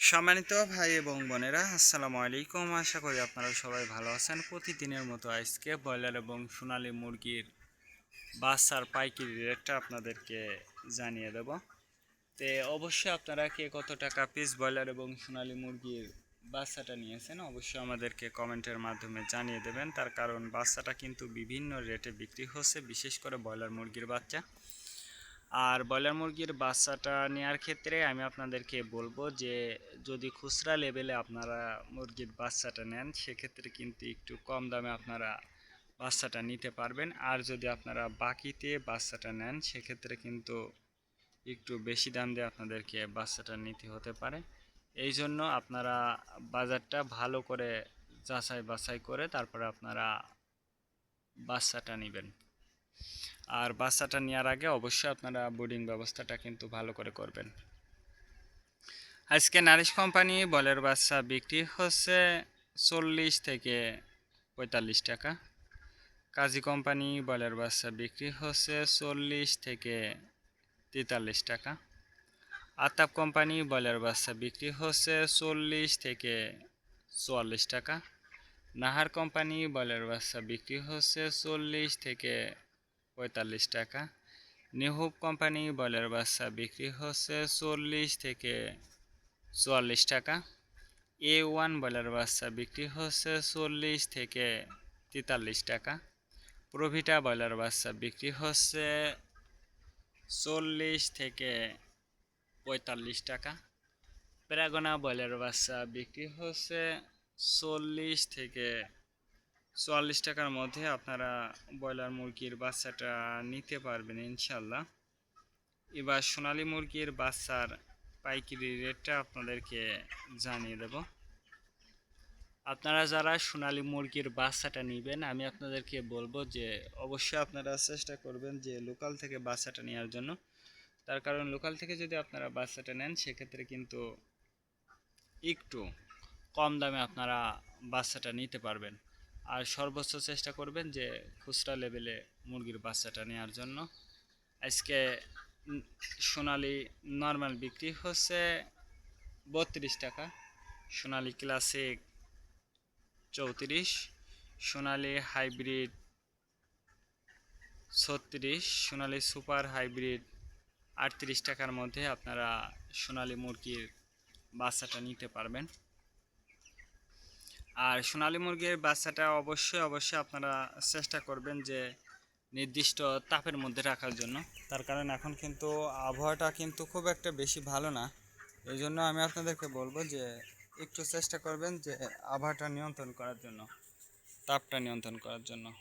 সম্মানিত ভাই এবং বোনেরা, আসসালামু আলাইকুম। আশা করি আপনারা সবাই ভালো আছেন। প্রতিদিনের মতো আজকে ব্রয়লার এবং সোনালী মুরগির বাচ্চার পাইকারি রেটটা আপনাদেরকে জানিয়ে দেব। তো অবশ্যই আপনারা কে কত টাকা পিস ব্রয়লার এবং সোনালী মুরগির বাচ্চাটা নিয়েছেন অবশ্যই আমাদেরকে কমেন্টের মাধ্যমে জানিয়ে দেবেন। তার কারণ বাচ্চাটা কিন্তু বিভিন্ন রেটে বিক্রি হচ্ছে, বিশেষ করে ব্রয়লার মুরগির বাচ্চা। আর ব্রয়লার মুরগির বাচ্চাটা নেওয়ার ক্ষেত্রে আমি আপনাদেরকে বলবো যে যদি খুচরা লেভেলে আপনারা মুরগির বাচ্চাটা নেন সেক্ষেত্রে কিন্তু একটু কম দামে আপনারা বাচ্চাটা নিতে পারবেন। আর যদি আপনারা বাকিতে বাচ্চাটা নেন সেক্ষেত্রে কিন্তু একটু বেশি দাম দিয়ে আপনাদেরকে বাচ্চাটা নিতে হতে পারে। এই জন্য আপনারা বাজারটা ভালো করে যাচাই বাছাই করে তারপরে আপনারা বাচ্চাটা নেবেন। আর বাচ্চাটা নেওয়ার আগে অবশ্যই আপনারা বোর্ডিং ব্যবস্থাটা কিন্তু ভালো করে করবেন। আজকে নারিশ কোম্পানি বলের বাচ্চা বিক্রি হচ্ছে 40 থেকে 45 টাকা। কাজী কোম্পানি বলের বাচ্চা বিক্রি হচ্ছে 40 থেকে 43 টাকা। আতাপ কোম্পানি বলের বাচ্চা বিক্রি হচ্ছে 40 থেকে 44 টাকা। নাহার কোম্পানি বলের বাচ্চা বিক্রি হচ্ছে 40 থেকে 45 টাকা। নিহুব কোম্পানি বলের বাচ্চা বিক্রি হচ্ছে 40 থেকে 44 টাকা। A1 বলের বাচ্চা বিক্রি হচ্ছে 40 থেকে 43 টাকা। প্রভিটা বলের বাচ্চা বিক্রি হচ্ছে 40 থেকে 45 টাকা। প্যারাগোনা বলের বাচ্চা বিক্রি হচ্ছে 40 থেকে 44 টাকার মধ্যে আপনারা ব্রয়লার মুরগির বাচ্চাটা নিতে পারবেন ইনশাল্লাহ। এবার সোনালী মুরগির বাচ্চার পাইকারি রেটটা আপনাদেরকে জানিয়ে দেব। আপনারা যারা সোনালী মুরগির বাচ্চাটা নেবেন আমি আপনাদেরকে বলবো যে অবশ্যই আপনারা চেষ্টা করবেন যে লোকাল থেকে বাচ্চাটা নেওয়ার জন্য। তার কারণ লোকাল থেকে যদি আপনারা বাচ্চাটা নেন সেক্ষেত্রে কিন্তু একটু কম দামে আপনারা বাচ্চাটা নিতে পারবেন। আর সর্বোচ্চ চেষ্টা করবেন যে খুচরা লেভেলে মুরগির বাচ্চাটা নেওয়ার জন্য। আজকে সোনালী নর্মাল বিক্রি হচ্ছে 32 টাকা, সোনালী ক্লাসিক 34, সোনালী হাইব্রিড 36, সোনালী সুপার হাইব্রিড 38 টাকার মধ্যে আপনারা সোনালী মুরগির বাচ্চাটা নিতে পারবেন। আর সোনালী মুরগির বাচ্চাটা অবশ্যই আপনারা চেষ্টা করবেন যে নির্দিষ্ট তাপের মধ্যে রাখার জন্য। তার কারণ এখন কিন্তু আবহাওয়াটা কিন্তু খুব একটা বেশি ভালো না। এই জন্য আমি আপনাদেরকে বলবো যে একটু চেষ্টা করবেন যে আবহাওয়াটা নিয়ন্ত্রণ করার জন্য, তাপটা নিয়ন্ত্রণ করার জন্য।